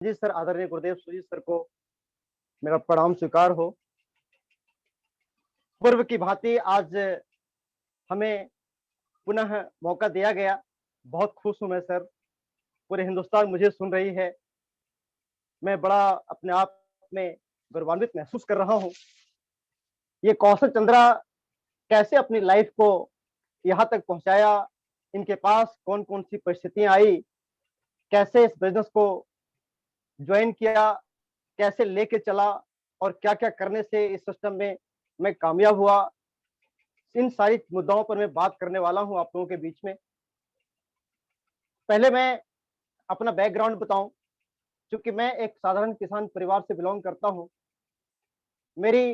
जी sir, आदरणीय गुरुदेव Sujit sir को मेरा प्रणाम स्वीकार हो। पूर्व की भांति आज हमें पुनः मौका दिया गया। बहुत खुश हूँ मैं सर, पूरे हिंदुस्तान मुझे सुन रही है। मैं बड़ा अपने आप में गौरवान्वित महसूस कर रहा हूँ। ये कौशल चंद्रा कैसे अपनी लाइफ को यहाँ तक पहुँचाया, इनके पास कौन-कौन सी परिस्थितियाँ आई, कैसे इस बिज़नेस को जॉइन किया, कैसे लेके चला और क्या-क्या करने से इस सिस्टम में मैं कामयाब हुआ। इन सारी मुद्दाओं पर मैं बात करने वाला हूँ आप लोगों के बीच में। पहले मैं अपना बैकग्राउंड बताऊँ, चूँकि मैं एक साधारण किसान परिवार से बिलॉन्ग करता हूँ। मेरी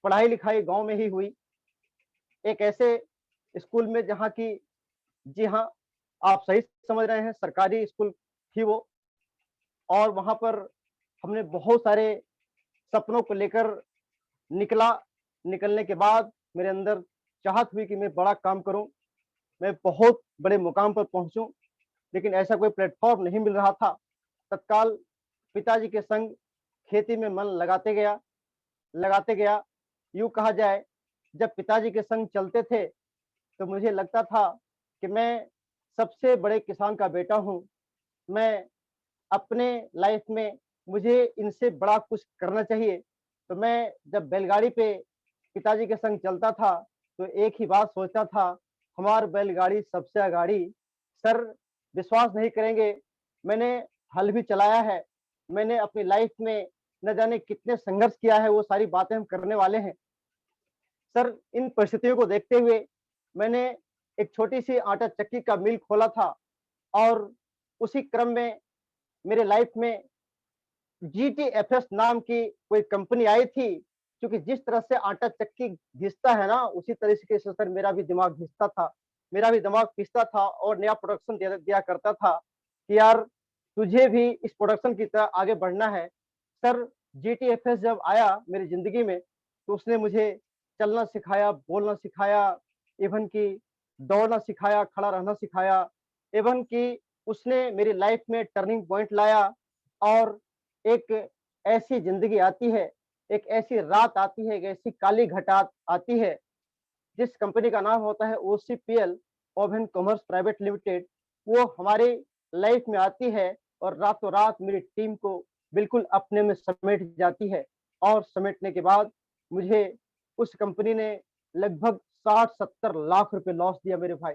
पढ़ाई-लिखाई गाँव में ही हुई, एक ऐसे स्कूल में जहाँ की जी हाँ, आप सही समझ रहे हैं, सरकारी स्कूल थी वो और वहाँ पर हमने बहुत सारे सपनों को लेकर निकला। निकलने के बाद मेरे अंदर चाहत हुई कि मैं बड़ा काम करूँ, मैं बहुत बड़े मुकाम पर पहुँचूँ, लेकिन ऐसा कोई प्लेटफ़ॉर्म नहीं मिल रहा था। तत्काल पिताजी के संग खेती में मन लगाते गया। यूँ कहा जाए, जब पिताजी के संग चलते थे, तो मुझे लगता था कि मैं सबसे बड़े किसान का बेटा हूँ। मैं अपने लाइफ़ में मुझे इनसे बड़ा कुछ करना चाहिए। तो मैं जब बैलगाड़ी पे पिताजी के संग चलता था, तो एक ही बात सोचता था, हमार बैलगाड़ी सबसे अगाड़ी। सर, विश्वास नहीं करेंगे, मैंने हल भी चलाया है। मैंने अपनी लाइफ़ में न जाने कितने संघर्ष किया है, वो सारी बातें हम करने वाले हैं। सर, इन परिस्थितियों को देखते हुए मैंने एक छोटी-सी आटा चक्की का मिल खोला था और उसी क्रम में मेरे लाइफ़ में जीटीएफएस नाम की कोई कंपनी आई थी, क्योंकि जिस तरह से आटा चक्की घिसता है ना, उसी तरीके से सर मेरा भी दिमाग घिसता था। मेरा भी दिमाग पिसता था और नया प्रोडक्शन दिया दिया करता था कि यार, तुझे भी इस प्रोडक्शन की तरह आगे बढ़ना है। सर, जीटीएफएस जब आया मेरी ज़िंदगी में, तो उसने मुझे चलना सिखाया, बोलना सिखाया, इवन कि दौड़ना सिखाया, खड़ा रहना सिखाया, इवन कि उसने मेरी लाइफ़ में टर्निंग पॉइंट लाया और एक ऐसी ज़िंदगी आती है, एक ऐसी रात आती है, एक ऐसी काली घटात आती है, जिस कंपनी का नाम होता है ओसीपीएल ओवेन कॉमर्स प्राइवेट लिमिटेड, वो हमारी लाइफ में आती है और रातों-रात मेरी टीम को बिल्कुल अपने में समेट जाती है और समेटने के बाद मुझे उस कंपनी ने लगभग 60-70 लाख रुपए लॉस दिया मेरे भाई।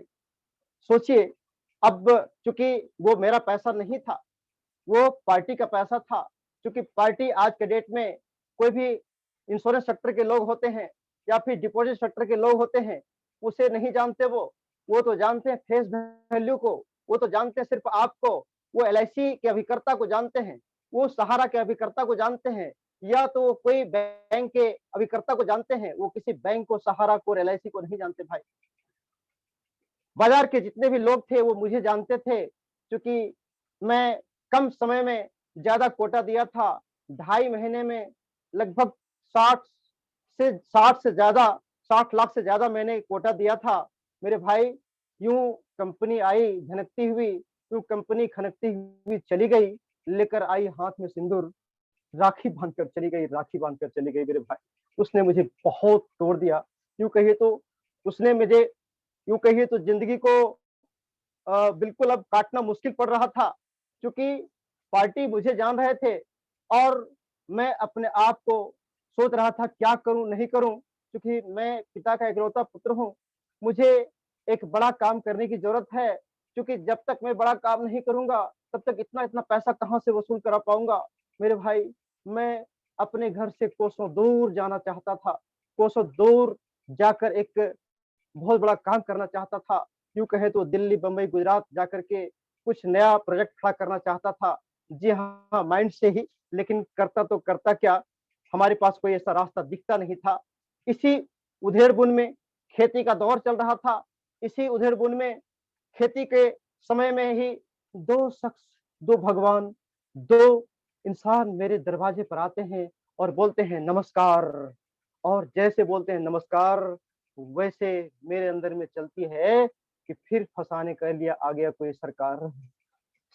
सोचिए, अब चूँकि वो मेरा पैसा नहीं था, वो पार्टी का पैसा था, क्योंकि पार्टी आज के डेट में कोई भी इंश्योरेंस सेक्टर के लोग होते हैं या फिर डिपॉजिट सेक्टर के लोग होते हैं, उसे नहीं जानते वो तो जानते हैं फेस वैल्यू को, वो तो जानते हैं सिर्फ़ आपको, वो एलआईसी के अभिकर्ता को जानते हैं, वो सहारा के अभिकर्ता को जानते हैं या तो वो कोई बैंक के अभिकर्ता को जानते हैं, वो किसी बैंक को, सहारा को और एलआईसी को नहीं जानते भाई। बाज़ार के जितने भी लोग थे वो मुझे जानते थे, क्योंकि मैं कम समय में ज़्यादा कोटा दिया था। ढाई महीने में लगभग 60 60 से ज़्यादा 60 लाख से ज़्यादा मैंने कोटा दिया था। मेरे भाई, यूँ कंपनी आई झनकती हुई, यूँ कंपनी खनकती हुई चली गई, लेकर आई हाथ में सिंदूर, राखी बाँध कर चली गई मेरे भाई। उसने मुझे बहुत तोड़ दिया। यूँ कहिए तो उसने मुझे यूँ कहिए तो ज़िंदगी को बिल्कुल अब काटना मुश्किल पड़ रहा था, क्योंकि पार्टी मुझे जान रहे थे और मैं अपने आप को सोच रहा था क्या करूँ, नहीं करूँ, क्योंकि मैं पिता का इकलौता पुत्र हूँ। मुझे एक बड़ा काम करने की ज़रूरत है, क्योंकि जब तक मैं बड़ा काम नहीं करूँगा, तब तक इतना-इतना पैसा कहाँ से वसूल करा पाऊँगा। मेरे भाई, मैं अपने घर से कोसों दूर जाना चाहता था, कोसों दूर जाकर एक बहुत बड़ा काम करना चाहता था। यूँ कहें तो दिल्ली, बम्बई, गुजरात जाकर के कुछ नया प्रोजेक्ट खड़ा करना चाहता था। जी हाँ, माइंड से ही, लेकिन करता तो करता क्या, हमारे पास कोई ऐसा रास्ता दिखता नहीं था। इसी उधेड़-बुन में खेती का दौर चल रहा था। इसी उधेड़-बुन में खेती के समय में ही 2 शख्स, 2 भगवान, 2 इंसान मेरे दरवाजे पर आते हैं और बोलते हैं नमस्कार। और जैसे बोलते हैं नमस्कार, वैसे मेरे अंदर में चलती है कि फिर फँसाने के लिए आ गया कोई सरकार।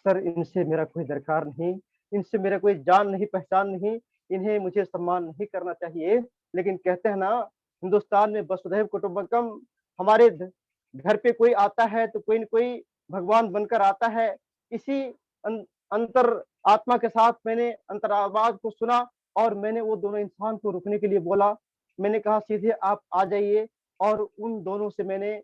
सर, इनसे मेरा कोई दरकार नहीं, इनसे मेरा कोई जान नहीं, पहचान नहीं, इन्हें मुझे सम्मान नहीं करना चाहिए। लेकिन कहते हैं ना, हिंदुस्तान में वसुधैव कुटुंबकम, हमारे घर पे कोई आता है तो कोई न कोई भगवान बनकर आता है। इसी अं अंतर आत्मा के साथ मैंने अंतर आवाज़ को सुना और मैंने वो दोनों इंसान को रुकने के लिए बोला। मैंने कहा सीधे आप आ जाइए और उन दोनों से मैंने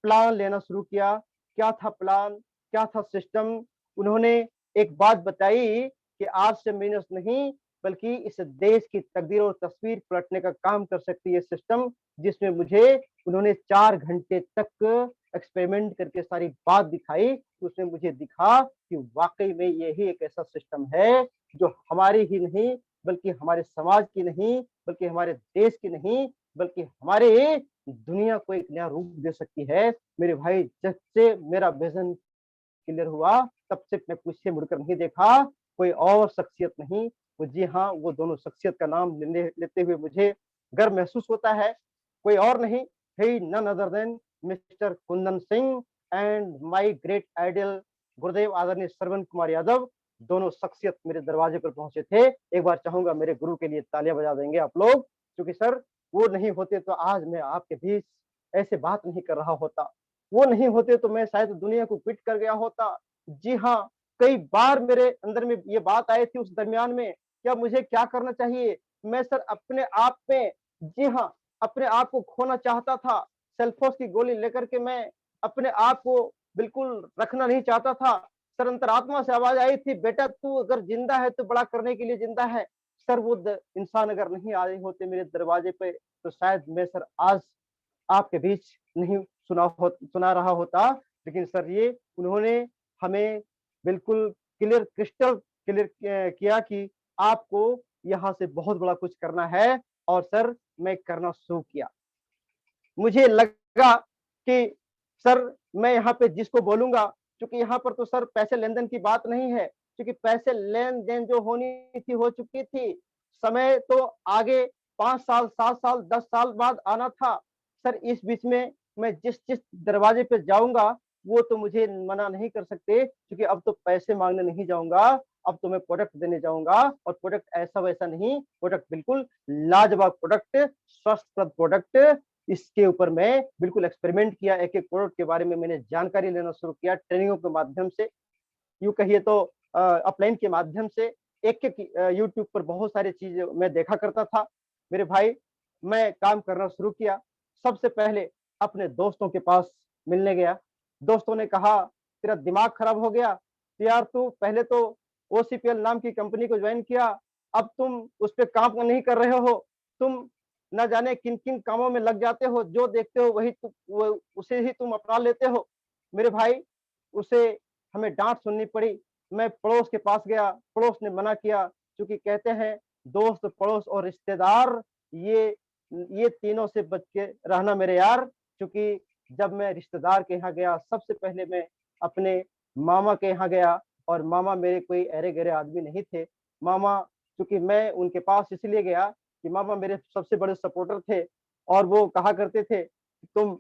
प्लान लेना शुरू किया। क्या था प्लान? क्या था सिस्टम? उन्होंने एक बात बताई कि आज से माइनस नहीं, बल्कि इस देश की तकदीर और तस्वीर पलटने का काम कर सकती है सिस्टम, जिसमें मुझे उन्होंने 4 घंटे तक एक्सपेरिमेंट करके सारी बात दिखाई। उसमें मुझे दिखा कि वाक़ई में यही एक ऐसा सिस्टम है, जो हमारी ही नहीं, बल्कि हमारे समाज की नहीं, बल्कि हमारे देश की नहीं, बल्कि हमारे दुनिया को एक नया रूप दे सकती है। मेरे भाई, जब से मेरा विज़न क्लियर हुआ, तब से मैं पीछे मुड़कर नहीं देखा, कोई और शख्सियत नहीं, वो जी हाँ, वो दोनों शख्सियत का नाम लेते हुए मुझे गर्व महसूस होता है। कोई और नहीं, he none other than mister Kundan Singh and my great idol Gurudev आदरणीय श्रवण कुमार यादव, दोनों शख्सियत मेरे दरवाजे पर पहुँचे थे। एक बार चाहूँगा मेरे गुरु के लिए तालियाँ बजा देंगे आप लोग, क्योंकि सर वो नहीं होते तो आज मैं आपके बीच ऐसे बात नहीं कर रहा होता। वो नहीं होते तो मैं शायद दुनिया को क्विट कर गया होता। जी हाँ, कई बार मेरे अंदर में ये बात आई थी उस दरमियान में, क्या मुझे क्या करना चाहिए? मैं सर अपने आप में, जी हाँ, अपने आप को खोना चाहता था। सेल्फोस की गोली लेकर के मैं अपने आप को बिल्कुल रखना नहीं चाहता था। सर अंतरात्मा से आवाज़ आई थी, बेटा तू अगर ज़िंदा है तो बड़ा करने के लिए ज़िंदा है। सर वो द इंसान अगर नहीं आए होते मेरे दरवाजे पे, तो शायद मैं सर आज आपके बीच नहीं सुना रहा होता। लेकिन सर ये उन्होंने हमें बिल्कुल क्रिस्टल क्लियर किया कि आपको यहाँ से बहुत बड़ा कुछ करना है, और सर मैं करना शुरू किया। मुझे लगा कि सर मैं यहाँ पे जिसको बोलूँगा, क्योंकि यहाँ पर तो सर पैसे लेन-देन की बात नहीं है, क्योंकि पैसे लेन-देन जो होनी थी हो चुकी थी। समय तो आगे 5 साल, 7 साल, 10 साल बाद आना था। सर इस बीच में मैं जिस-जिस दरवाजे पे जाऊँगा, वो तो मुझे मना नहीं कर सकते, क्योंकि अब तो पैसे माँगने नहीं जाऊँगा, अब तो मैं प्रोडक्ट देने जाऊँगा, और प्रोडक्ट ऐसा-वैसा नहीं, प्रोडक्ट बिल्कुल लाजवाब प्रोडक्ट, स्वास्थ्यप्रद प्रोडक्ट। इसके ऊपर मैं बिल्कुल एक्सपेरिमेंट किया, एक-एक प्रोडक्ट के बारे में मैंने जानकारी लेना शुरू किया ट्रेनिंगों के माध्यम से, यूँ कहिए तो अपलाइन के माध्यम से। एक-एक यूट्यूब पर बहुत सारी चीज़ें मैं देखा करता था। मेरे भाई, मैं काम करना शुरू किया। सबसे पहले अपने दोस्तों के पास मिलने गया। दोस्तों ने कहा, "तेरा दिमाग खराब हो गया? तो यार तू पहले तो ओसीपीएल नाम की कंपनी को जॉइन किया, अब तुम उस पे काम नहीं कर रहे हो। तुम ना जाने किन-किन कामों में लग जाते हो, जो देखते हो वही वो उसे ही तुम अपना लेते हो।" मेरे भाई, उसे हमें डाँट सुननी पड़ी। मैं पड़ोस के पास गया, पड़ोस ने मना किया, क्योंकि कहते हैं दोस्त, पड़ोस और रिश्तेदार, ये ये तीनों से बच के रहना मेरे यार। क्योंकि जब मैं रिश्तेदार के यहाँ गया, सबसे पहले मैं अपने मामा के यहाँ गया, और मामा मेरे कोई ऐरे-गैरे आदमी नहीं थे। मामा, चूँकि मैं उनके पास इसलिए गया कि मामा मेरे सबसे बड़े सपोर्टर थे, और वो कहा करते थे, "तुम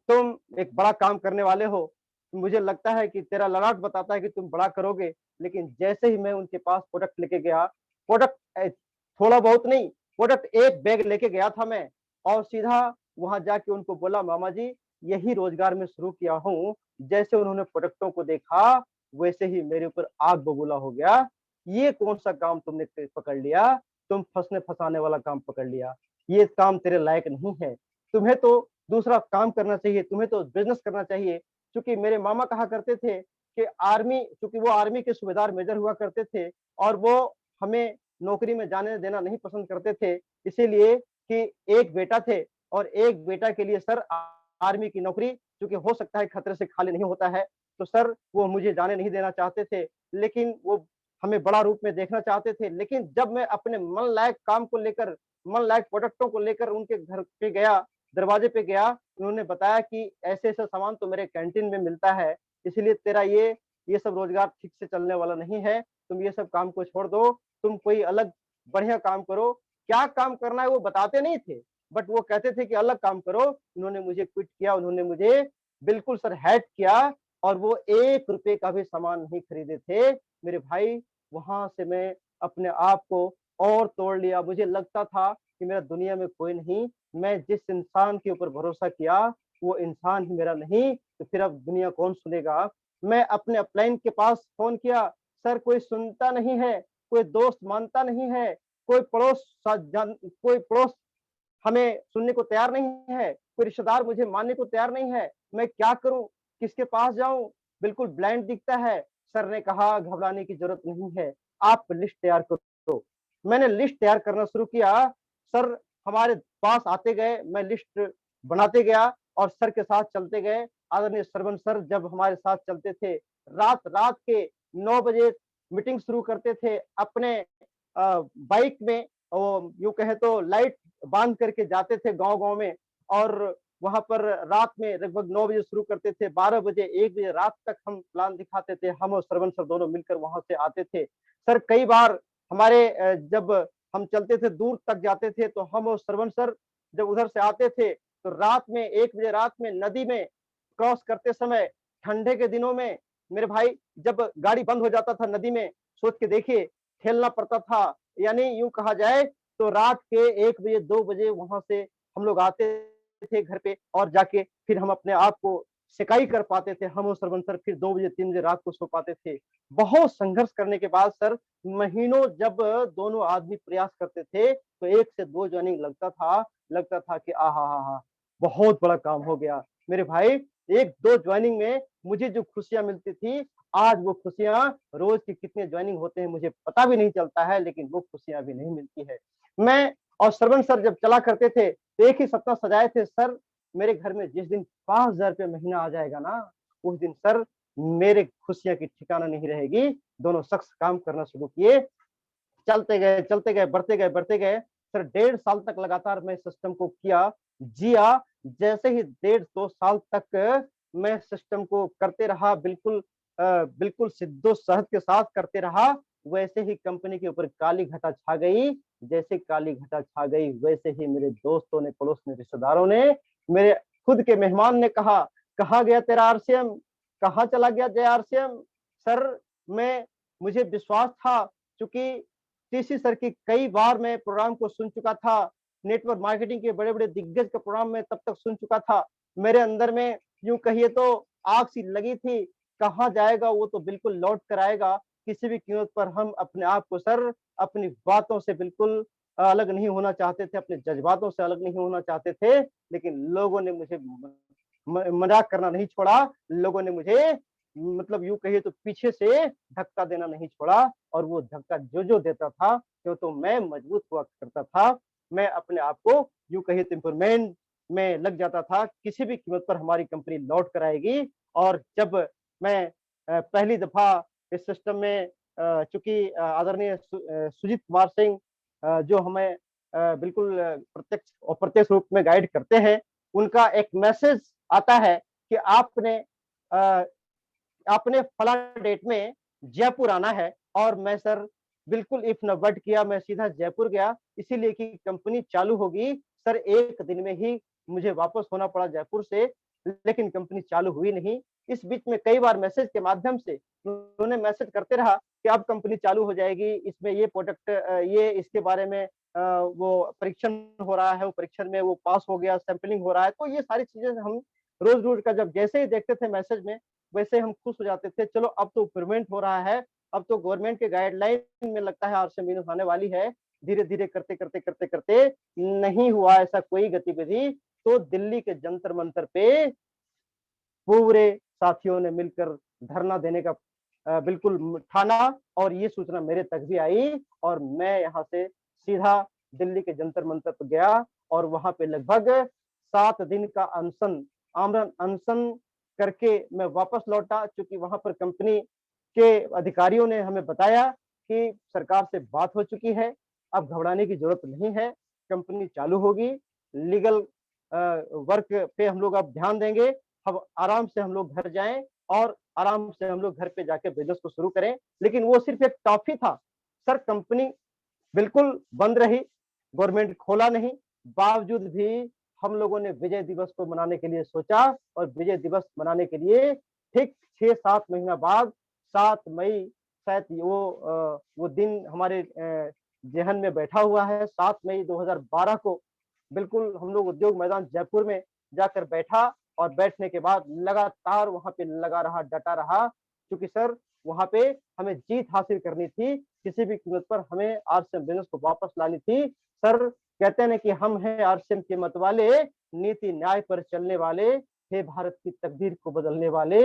तुम एक बड़ा काम करने वाले हो। मुझे लगता है कि तेरा ललाट बताता है कि तुम बड़ा करोगे।" लेकिन जैसे ही मैं उनके पास प्रोडक्ट लेके गया, प्रोडक्ट थोड़ा बहुत नहीं, प्रोडक्ट 1 बैग लेके गया था मैं, और सीधा वहाँ जाके उनको बोला, "मामा जी, यही रोज़गार मैं शुरू किया हूँ।" जैसे उन्होंने प्रोडक्टों को देखा, वैसे ही मेरे ऊपर आग बबूला हो गया। "ये कौन-सा काम तुमने पकड़ लिया? तुम फँसने-फँसाने वाला काम पकड़ लिया। ये काम तेरे लायक नहीं है। तुम्हें तो दूसरा काम करना चाहिए, तुम्हें तो बिज़नेस करना चाहिए।" क्योंकि मेरे मामा कहा करते थे कि चूँकि वो आर्मी के सूबेदार मेजर हुआ करते थे, और वो हमें नौकरी में जाने देना नहीं पसंद करते थे, इसीलिए कि एक बेटा थे, और एक बेटा के लिए सर आर्मी की नौकरी चूँकि हो सकता है खतरे से खाली नहीं होता है, तो सर वो मुझे जाने नहीं देना चाहते थे। लेकिन वो हमें बड़ा रूप में देखना चाहते थे। लेकिन जब मैं अपने मन लायक काम को लेकर, मन लायक प्रोडक्टों को लेकर उनके घर पे गया, दरवाजे पे गया, उन्होंने बताया कि ऐसे-ऐसे सामान तो मेरे कैंटीन में मिलता है, इसलिए तेरा ये सब रोज़गार ठीक से चलने वाला नहीं है, तुम ये सब काम को छोड़ दो, तुम कोई अलग बढ़िया काम करो। क्या काम करना है वो बताते नहीं थे, बट वो कहते थे कि अलग काम करो। उन्होंने मुझे क्विट किया, उन्होंने मुझे बिल्कुल सर हैट किया, और वो ₹1 का भी सामान नहीं खरीदे थे। मेरे भाई, वहां से मैं अपने आप को और तोड़ लिया। मुझे लगता था कि मेरा दुनिया में कोई नहीं, मैं जिस इंसान के ऊपर भरोसा किया वो इंसान ही मेरा नहीं, तो फिर अब दुनिया कौन सुनेगा। मैं अपने अपलाइन के पास फोन किया, सर कोई सुनता नहीं है, कोई दोस्त मानता नहीं है, कोई पड़ोस हमें सुनने को तैयार नहीं है, कोई रिश्तेदार मुझे मानने को तैयार नहीं है, मैं क्या करूं, किसके पास जाऊं, बिल्कुल ब्लाइंड दिखता है। सर ने कहा घबराने की जरूरत नहीं है, आप लिस्ट तैयार करो। मैंने लिस्ट तैयार करना शुरू किया। सर हमारे पास आते गए, मैं लिस्ट बनाते गया और सर के साथ चलते गए। आदरणीय सरवण सर जब हमारे साथ चलते थे, रात रात के 9 बजे मीटिंग शुरू करते थे अपने बाइक में, यूं कहे तो लाइट बांध करके जाते थे गांव-गांव में, और वहां पर रात में लगभग 9 बजे शुरू करते थे, 12 बजे 1 बजे रात तक हम प्लान दिखाते थे। हम और श्रवण सर दोनों मिलकर वहां से आते थे। सर कई बार हमारे जब हम चलते थे दूर तक जाते थे, तो हम और श्रवण सर जब उधर से आते थे तो रात में 1 बजे रात में नदी में क्रॉस करते समय, ठंडे के दिनों में मेरे भाई जब गाड़ी बंद हो जाता था नदी में, सोच के देखिए ठेलना पड़ता था। यानी यूं कहा जाए तो रात के 1 बजे 2 बजे वहां से हम लोग आते थे घर पे, और जाके फिर हम अपने आप को सिकाई कर पाते थे। हम और श्रवण सर फिर 2 बजे 3 बजे रात को सो पाते थे। बहुत संघर्ष करने के बाद सर महीनों जब दोनों आदमी प्रयास करते थे तो 1 से 2 जॉइनिंग लगता था कि आहा! बहुत बड़ा काम हो गया। मेरे भाई 1-2 जॉइनिंग में मुझे जो खुशियाँ मिलती थी, आज वो खुशियाँ रोज की कितने जॉइनिंग होते हैं मुझे पता भी नहीं चलता है, लेकिन वो खुशियाँ अभी नहीं मिलती है। मैं और श्रवण सर जब चला करते थे, तो एक ही सपना सजाए थे, सर मेरे घर में जिस दिन ₹5000 महीना आ जाएगा ना, उस दिन सर मेरे खुशियाँ की ठिकाना नहीं रहेगी। दोनों शख्स काम करना शुरू किए। चलते गए, बढ़ते गए। फिर 1.5 साल तक लगातार मैं सिस्टम को जिया। जैसे ही 1.5-2 साल तक मैं सिस्टम को करते रहा, बिल्कुल शिद्दो-शहद के साथ करते रहा, वैसे ही कंपनी के ऊपर काली घटा छा गई। जैसे काली घटा छा गई, वैसे ही मेरे दोस्तों ने, पड़ोस में, रिश्तेदारों ने, मेरे खुद के मेहमान ने कहा, "कहाँ गया तेरा आरसीएम? कहाँ चला गया जय आरसीएम?" सर, मैं मुझे विश्वास था, चूँकि टीसी सर की कई बार मैं प्रोग्राम को सुन चुका था, नेटवर्क मार्केटिंग के बड़े-बड़े दिग्गज का प्रोग्राम मैं तब तक सुन चुका था। मेरे अंदर में यूँ कहिए तो आग सी लगी थी, कहाँ जाएगा वो तो बिल्कुल लौट कर आएगा, किसी भी कीमत पर हम अपने आप को सर अपनी बातों से बिल्कुल अलग नहीं होना चाहते थे, अपने जज़्बातों से अलग नहीं होना चाहते थे, लेकिन लोगों ने मुझे मज़ाक करना नहीं छोड़ा, लोगों ने मुझे मतलब यूँ कहिए तो पीछे से धक्का देना नहीं छोड़ा, और वो धक्का जो देता था, त्यों तो मैं मजबूत हुआ करता था। मैं अपने आप को यूँ कहिए तो इम्प्रूवमेंट में लग जाता था, किसी भी कीमत पर हमारी कंपनी लौट कर आएगी। और जब मैं पहली दफ़ा इस सिस्टम में चूँकि आदरणीय सुजीत कुमार सिंह जो हमें बिल्कुल प्रत्यक्ष और अप्रत्यक्ष रूप में गाइड करते हैं, उनका एक मैसेज आता है कि अ, आपने फलाँ डेट में जयपुर आना है, और मैं सर बिल्कुल इफ़ न बट किया, मैं सीधा जयपुर गया, इसीलिए कि कंपनी चालू होगी। सर 1 दिन में ही मुझे वापस होना पड़ा जयपुर से, लेकिन कंपनी चालू हुई नहीं। इस बीच में कई बार मैसेज के माध्यम से उन्होंने मैसेज करते रहा कि अब कंपनी चालू हो जाएगी, इसमें ये प्रोडक्ट ये इसके बारे में वो परीक्षण हो रहा है, वो परीक्षण में वो पास हो गया, सैंपलिंग हो रहा है। तो ये सारी चीज़ें हम रोज़-रोज़ का जब जैसे ही देखते थे मैसेज में, वैसे हम खुश हो जाते थे, चलो अब तो इम्प्रूवमेंट हो रहा है, अब तो गवर्नमेंट के गाइडलाइन में लगता है आरसीएम आने वाली है। धीरे-धीरे करते नहीं हुआ ऐसा कोई गतिविधि, तो दिल्ली के जंतर-मंतर पे पूरे साथियों ने मिलकर धरना देने का बिल्कुल ठाना, और ये सूचना मेरे तक भी आई, और मैं यहाँ से सीधा दिल्ली के जंतर-मंतर पे गया, और वहाँ पे लगभग 7 दिन का आमरण अनशन करके मैं वापस लौटा। चूँकि वहाँ पर कंपनी के अधिकारियों ने हमें बताया कि सरकार से बात हो चुकी है, अब घबराने की ज़रूरत नहीं है, कंपनी चालू होगी, लीगल वर्क पे हम लोग अब ध्यान देंगे, अब आराम से हम लोग घर जाएँ, और आराम से हम लोग घर पे जाके बिज़नेस को शुरू करें। लेकिन वो सिर्फ़ एक टॉफ़ी था। सर कंपनी बिल्कुल बंद रही, गवर्नमेंट खोला नहीं, बावजूद भी हम लोगों ने विजय दिवस को मनाने के लिए सोचा, और विजय दिवस मनाने के लिए ठीक 6-7 महीना बाद 7 मई शायद वो दिन हमारे ज़हन में बैठा हुआ है। 7 मई 2012 को बिल्कुल हम लोग उद्योग मैदान जयपुर में जाकर बैठा और बैठने के बाद लगातार वहाँ पे लगा रहा, डटा रहा, क्योंकि सर वहाँ पे हमें जीत हासिल करनी थी, किसी भी कीमत पर हमें आरसीएम बिज़नेस को वापस लानी थी। सर कहते हैं ना कि हम हैं आरसीएम के मतवाले, नीति न्याय पर चलने वाले, हे भारत की तकदीर को बदलने वाले।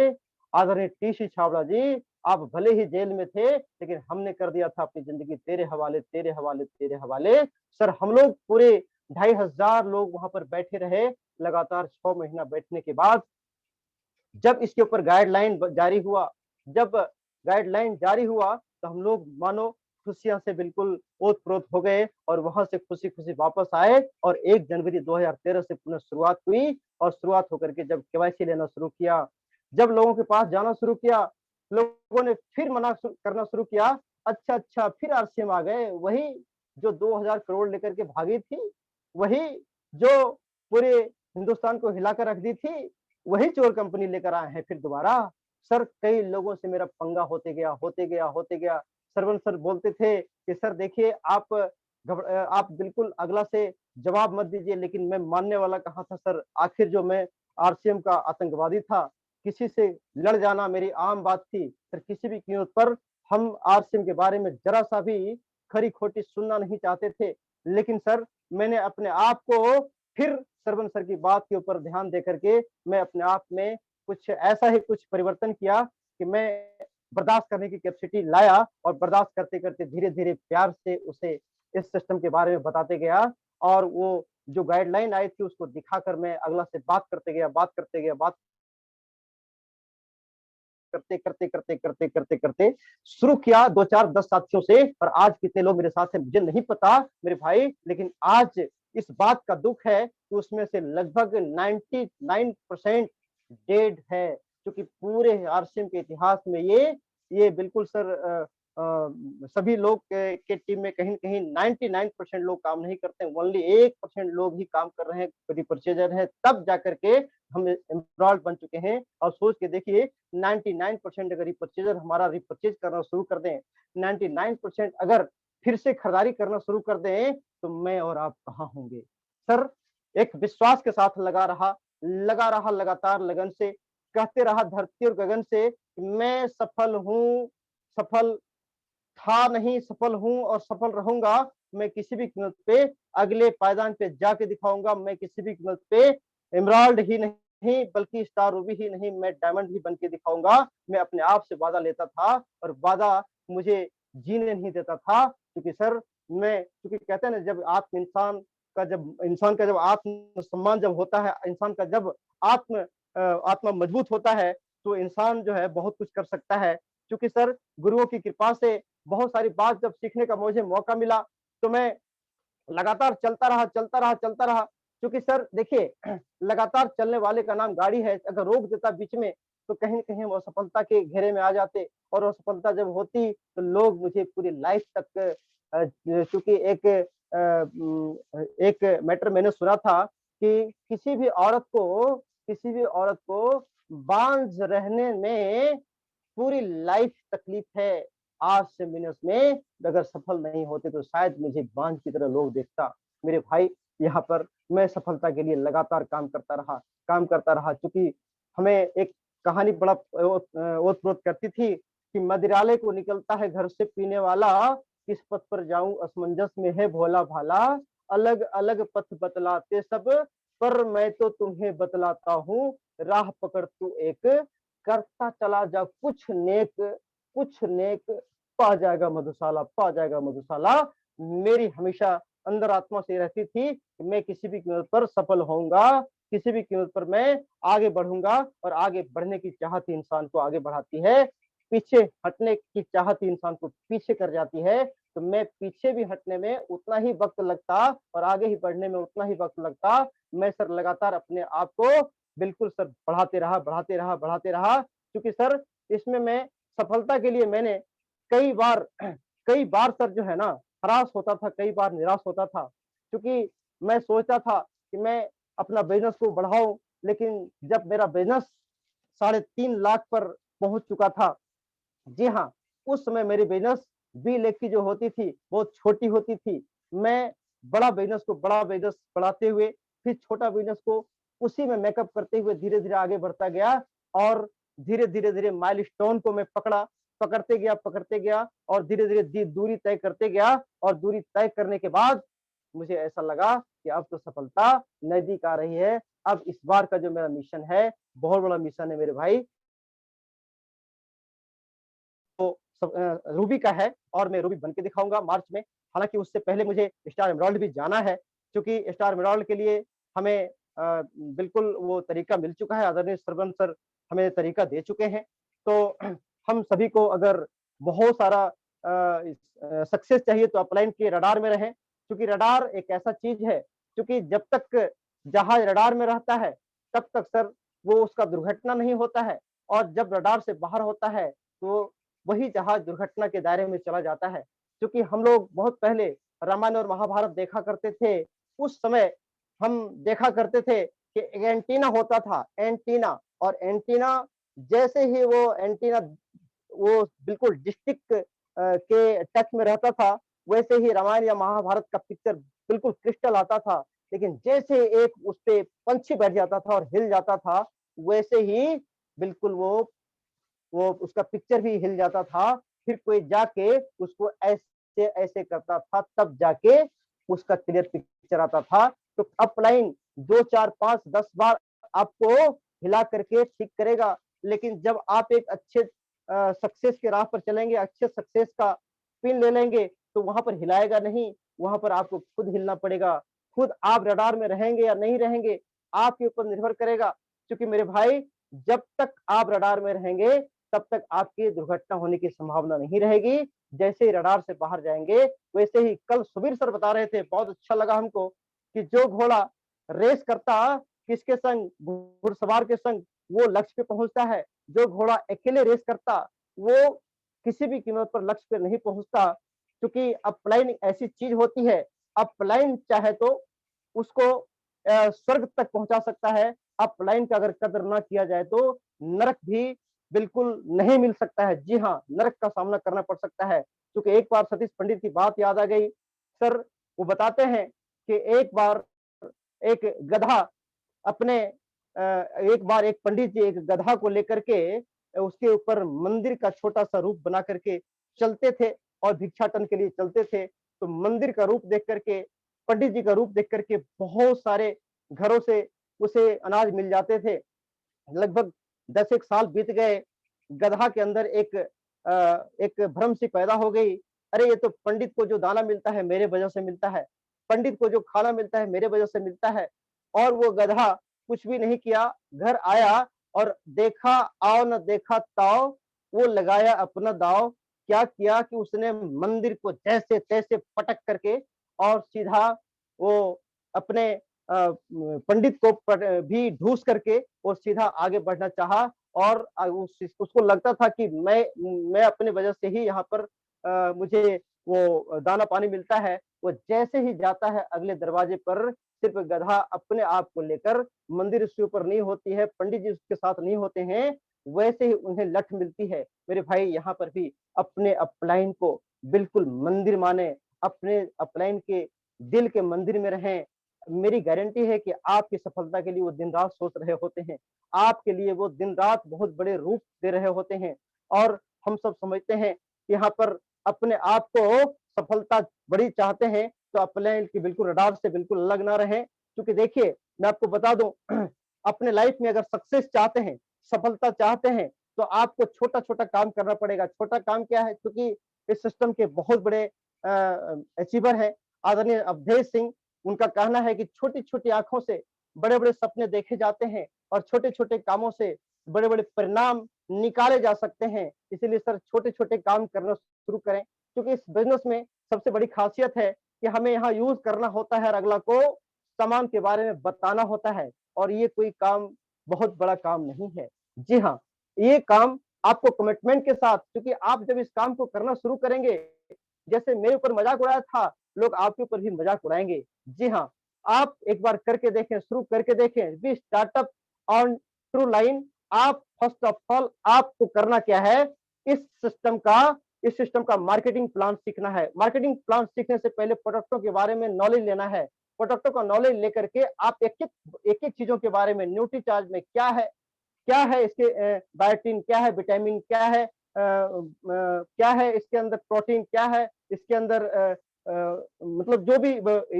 आदरणीय टीसी छाबड़ा जी, आप भले ही जेल में थे, लेकिन हमने कर दिया था अपनी ज़िंदगी तेरे हवाले, तेरे हवाले, तेरे हवाले। सर हम लोग पूरे 2500 लोग वहाँ पर बैठे रहे, लगातार 6 महीना बैठने के बाद जब इसके ऊपर गाइडलाइन जारी हुआ, तो हम लोग मानो खुशियाँ से बिल्कुल ओत-प्रोत हो गए और वहाँ से खुशी-खुशी वापस आए और 1 जनवरी 2013 से पुनः शुरुआत हुई और शुरुआत होकर के जब केवाईसी लेना शुरू किया, जब लोगों के पास जाना शुरू किया, लोगों ने फिर मना करना शुरू किया, अच्छा, अच्छा फिर आरसीएम आ गए, वही जो 2000 करोड़ लेकर के भागी थी, वही जो पूरे हिंदुस्तान को हिला कर रख दी थी, वही चोर कंपनी लेकर आए हैं फिर दोबारा। सर कई लोगों से मेरा पंगा होते गया, होते गया, होते गया। सरवण सर बोलते थे कि सर देखिए आप बिल्कुल अगला से जवाब मत दीजिए, लेकिन मैं मानने वाला कहाँ था सर। आखिर जो मैं आरसीएम का आतंकवादी था, किसी से लड़ जाना मेरी आम बात थी। सर किसी भी कीमत पर हम आरसीएम के बारे में ज़रा-सा भी खरी-खोटी सुनना नहीं चाहते थे। लेकिन सर मैंने अपने आप को फिर सरवण सर की बात के ऊपर ध्यान दे करके मैं अपने आप में कुछ ऐसा ही कुछ परिवर्तन किया कि मैं बर्दाश्त करने की कैपेसिटी लाया और बर्दाश्त करते-करते धीरे-धीरे प्यार से उसे इस सिस्टम के बारे में बताते गया और वो जो गाइडलाइन आई थी उसको दिखाकर मैं अगला से बात करते गया, बात करते गया, बात करते शुरू किया 2 4 10 साथियों से और आज कितने लोग मेरे साथ हैं मुझे नहीं पता मेरे भाई, लेकिन आज इस बात का दुःख है कि उसमें से लगभग 99% डेड है, क्योंकि पूरे आरसीएम के इतिहास में ये बिल्कुल सर सभी लोग के टीम में कहीं न कहीं 99% लोग काम नहीं करते हैं, ओनली 1% लोग ही काम कर रहे हैं, रिपर्चेजर है, तब जाकर के हम एम्प्लॉयड बन चुके हैं और सोच के देखिए 99% अगर रिपर्चेजर हमारा रिपर्चेज करना शुरू कर दें, 99% अगर फिर से खरीदारी करना शुरू कर दें, तो मैं और आप कहाँ होंगे? सर, एक विश्वास के साथ लगा रहा लगातार लगन से, कहते रहा धरती और गगन से, मैं सफल हूँ, सफल था नहीं, सफल हूँ और सफल रहूँगा। मैं किसी भी कीमत पे अगले पायदान पे जाके दिखाऊँगा, मैं किसी भी कीमत पे एमराल्ड ही नहीं बल्कि स्टार रूबी ही नहीं, मैं डायमंड ही बन के दिखाऊँगा। मैं अपने आप से वादा लेता था और वादा मुझे जीने नहीं देता था, क्योंकि सर क्योंकि कहते हैं ना जब इंसान का जब आत्मसम्मान जब होता है, इंसान का जब आत्मा मजबूत होता है, तो इंसान जो है बहुत कुछ कर सकता है। क्योंकि सर गुरुओं की कृपा से बहुत सारी बात जब सीखने का मुझे मौका मिला, तो मैं लगातार चलता रहा। क्योंकि सर देखिए लगातार चलने वाले का नाम गाड़ी है, अगर रोक देता बीच में, तो कहीं न कहीं वो असफलता के घेरे में आ जाते और असफलता जब होती, तो लोग मुझे पूरी लाइफ तक चूँकि एक मैटर मैंने सुना था कि किसी भी औरत को बाँझ रहने में पूरी लाइफ तकलीफ है। आज से मिनट में अगर सफल नहीं होते तो शायद मुझे बाँझ की तरह लोग देखता। मेरे भाई यहाँ पर मैं सफलता के लिए लगातार काम करता रहा चूँकि हमें एक कहानी बड़ा ओत-प्रोत करती थी कि मदिरालय को निकलता है घर से पीने वाला, किस पथ पर जाऊँ असमंजस में है भोला-भाला, अलग-अलग पथ बतलाते सब, पर मैं तो तुम्हें बतलाता हूँ, राह पकड़ तू एक करता चला जा कुछ नेक पा जाएगा मधुशाला। मेरी हमेशा अंदर आत्मा से रहती थी कि मैं किसी भी कीमत पर सफल होऊँगा, किसी भी कीमत पर मैं आगे बढ़ूँगा और आगे बढ़ने की चाहत ही इंसान को आगे बढ़ाती है। पीछे हटने की चाहत ही इंसान को पीछे कर जाती है, तो मैं पीछे भी हटने में उतना ही वक़्त लगता और आगे ही बढ़ने में उतना ही वक़्त लगता। मैं सर लगातार अपने आप को बिल्कुल सर बढ़ाते रहा क्योंकि सर इसमें मैं सफलता के लिए मैंने कई बार कई बार सर जो है ना हरास होता था, कई बार निराश होता था। क्योंकि मैं सोचता था कि मैं अपना बिज़नेस को बढ़ाऊँ, लेकिन जब मेरा बिज़नेस 3.5 लाख पर पहुँच चुका था, जी हाँ, उस समय मेरी बिज़नेस बी लेग की जो होती थी, बहुत छोटी होती थी। मैं बड़ा बिज़नेस को बड़ा बिज़नेस बढ़ाते हुए, फिर छोटा बिज़नेस को उसी में मेकअप करते हुए धीरे-धीरे आगे बढ़ता गया और धीरे-धीरे माइलस्टोन को मैं पकड़ते गया और धीरे-धीरे दूरी तय करते गया और दूरी तय करने के बाद मुझे ऐसा लगा कि अब तो सफलता नज़दीक आ रही है। अब इस बार का जो मेरा मिशन है, बहुत बड़ा मिशन है मेरे भाई। तो रूबी का है और मैं रूबी बन के दिखाऊँगा मार्च में। हालाँकि उससे पहले मुझे स्टार एमराल्ड भी जाना है, क्योंकि स्टार एमराल्ड के लिए हमें बिल्कुल वो तरीका मिल चुका है, आदरणीय श्रवण सर हमें तरीका दे चुके हैं। तो हम सभी को अगर बहुत सारा सक्सेस चाहिए तो अपलाइन के रडार में रहें, क्योंकि रडार एक ऐसा चीज़ है, क्योंकि जब तक जहाज रडार में रहता है, तब तक सर वो उसका दुर्घटना नहीं होता है और जब रडार से बाहर होता है, तो वही जहाज दुर्घटना के दायरे में चला जाता है। क्योंकि हम लोग बहुत पहले रामायण और महाभारत देखा करते थे, उस समय हम देखा करते थे कि एक एंटीना होता था, एंटीना और एंटीना जैसे ही वो एंटीना वो बिल्कुल डिस्ट्रिक्ट के टच में रहता था, वैसे ही रामायण या महाभारत का पिक्चर बिल्कुल क्रिस्टल आता था। लेकिन जैसे एक उसपे पंछी बैठ जाता था और हिल जाता था, वैसे ही बिल्कुल वो उसका पिक्चर भी हिल जाता था, फिर कोई जाके उसको ऐसे करता था, तब जाके उसका क्लियर पिक्चर आता था। तो अपलाइन 2, 4, 5, 10 बार आपको हिला करके ठीक करेगा, लेकिन जब आप एक अच्छे सक्सेस के राह पर चलेंगे, अच्छे सक्सेस का पिन ले लेंगे, तो वहाँ पर हिलाएगा नहीं, वहाँ पर आपको खुद हिलना पड़ेगा। खुद आप रडार में रहेंगे या नहीं रहेंगे, आपके ऊपर निर्भर करेगा। क्योंकि मेरे भाई, जब तक आप रडार में रहेंगे, तब तक आपकी दुर्घटना होने की संभावना नहीं रहेगी। जैसे ही रडार से बाहर जाएँगे, वैसे ही कल सुबीर सर बता रहे थे, बहुत अच्छा लगा हमको कि जो घोड़ा रेस करता किसके संग, घुड़सवार के संग, वो लक्ष्य पे पहुँचता है। जो घोड़ा अकेले रेस करता, वो किसी भी कीमत पर लक्ष्य पे नहीं पहुँचता, क्योंकि अपलाइन एक ऐसी चीज़ होती है, अपलाइन चाहे तो उसको स्वर्ग तक पहुँचा सकता है। अपलाइन का अगर कदर ना किया जाए तो नरक भी बिल्कुल नहीं मिल सकता है। जी हाँ, नरक का सामना करना पड़ सकता है। क्योंकि एक बार सतीश पंडित की बात याद आ गई। सर वो बताते हैं कि एक बार एक गधा अपने एक बार एक पंडित जी एक गधा को लेकर के उसके ऊपर मंदिर का छोटा-सा रूप बना करके चलते थे और भिक्षाटन के लिए चलते थे। तो मंदिर का रूप देख कर के, पंडित जी का रूप देख कर के बहुत सारे घरों से उसे अनाज मिल जाते थे। लगभग 10 एक साल बीत गए, गदहा के अंदर एक भ्रम सी पैदा हो गई, अरे ये तो पंडित को जो दाना मिलता है मेरे वजह से मिलता है, पंडित को जो खाना मिलता है मेरे वजह से मिलता है। और वो गधा कुछ भी नहीं किया, घर आया और देखा आओ न देखा ताव, वो लगाया अपना दाँव। क्या किया कि उसने मंदिर को जैसे-तैसे पटक करके और सीधा वो अपने पंडित को भी ढूँस करके और सीधा आगे बढ़ना चाहा और उसको लगता था कि मैं अपने वजह से ही यहाँ पर मुझे वो दाना पानी मिलता है। वो जैसे ही जाता है अगले दरवाजे पर, सिर्फ़ गधा अपने आप को लेकर, मंदिर उसके ऊपर नहीं होती है, पंडित जी उसके साथ नहीं होते हैं, वैसे ही उन्हें लठ मिलती है। मेरे भाई, यहाँ पर भी अपने अपलाइन को बिल्कुल मंदिर मानें, अपने अपलाइन के दिल के मंदिर में रहें। मेरी गारंटी है कि आपकी सफलता के लिए वो दिन-रात सोच रहे होते हैं। आपके लिए वो दिन-रात बहुत बड़े रूप दे रहे होते हैं और हम सब समझते हैं कि यहाँ पर अपने आप को सफलता बड़ी चाहते हैं, तो अपने की बिल्कुल रडार से बिल्कुल अलग ना रहें। क्योंकि देखिए, मैं आपको बता दूँ अपने लाइफ में अगर सक्सेस चाहते हैं, सफलता चाहते हैं, तो आपको छोटा-छोटा काम करना पड़ेगा। छोटा काम क्या है? क्योंकि इस सिस्टम के बहुत बड़े अचीवर हैं, आदरणीय अवधेश सिंह। उनका कहना है कि छोटी-छोटी आँखों से बड़े-बड़े सपने देखे जाते हैं और छोटे-छोटे कामों से बड़े-बड़े परिणाम निकाले जा सकते हैं। इसीलिए सर छोटे-छोटे काम करना शुरू करें, क्योंकि इस बिज़नेस में सबसे बड़ी ख़ासियत है कि हमें यहाँ यूज़ करना होता है और अगला को सामान के बारे में बताना होता है और ये कोई काम बहुत बड़ा काम नहीं है। जी हाँ, ये काम आपको कमिटमेंट के साथ, क्योंकि आप जब इस काम को करना शुरू करेंगे, जैसे मेरे ऊपर मज़ाक उड़ाया था, लोग आपके ऊपर भी मज़ाक उड़ाएँगे। जी हाँ, आप एक बार करके देखें, शुरू करके देखें, be startup on true line. आप फर्स्ट ऑफ ऑल आपको करना क्या है, इस सिस्टम का इस सिस्टम का मार्केटिंग प्लान सीखना है। मार्केटिंग प्लान सीखने से पहले प्रोडक्टों के बारे में नॉलेज लेना है। प्रोडक्टों का नॉलेज लेकर के आप एक-एक चीज़ों के बारे में, न्यूट्रीचार्ज में क्या है इसके बायोटिन क्या है, विटामिन क्या है, क्या है इसके अंदर, प्रोटीन क्या है, इसके अंदर मतलब जो भी